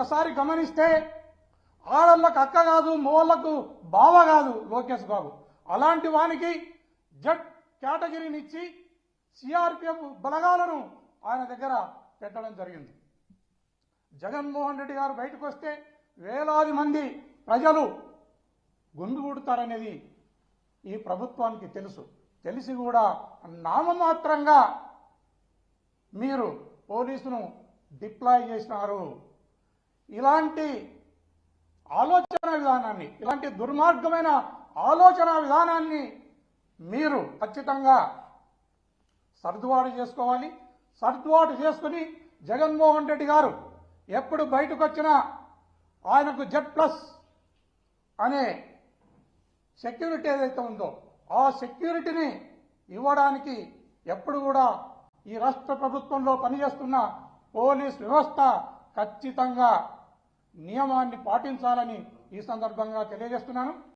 ఒకసారి గమనిస్తే ఆడళ్ళకు అక్క కాదు, మోళ్లకు బావ కాదు లోకేష్ బాబు. అలాంటి వానికి జడ్ కేటగిరీనిచ్చి సిఆర్పిఎఫ్ బలగాలను ఆయన దగ్గర పెట్టడం జరిగింది. జగన్మోహన్ రెడ్డి గారు బయటకు వస్తే వేలాది మంది ప్రజలు గుండుగుడతారనేది ఈ ప్రభుత్వానికి తెలుసు. తెలిసి కూడా నామమాత్రంగా మీరు పోలీసును డిప్లాయ్ చేసినారు. ఇలాంటి ఆలోచన విధానాన్ని, ఇలాంటి దుర్మార్గమైన ఆలోచన విధానాన్ని మీరు ఖచ్చితంగా సర్దుబాటు చేసుకోవాలి. సర్దుబాటు చేసుకుని జగన్మోహన్ రెడ్డి గారు ఎప్పుడు బయటకు వచ్చినా ఆయనకు Z+ అనే సెక్యూరిటీ ఏదైతే ఉందో ఆ సెక్యూరిటీని ఇవ్వడానికి ఎప్పుడు కూడా ఈ రాష్ట్ర ప్రభుత్వంలో పనిచేస్తున్న పోలీస్ వ్యవస్థ ఖచ్చితంగా నియమాన్ని పాటించాలని ఈ సందర్భంగా తెలియజేస్తున్నాను.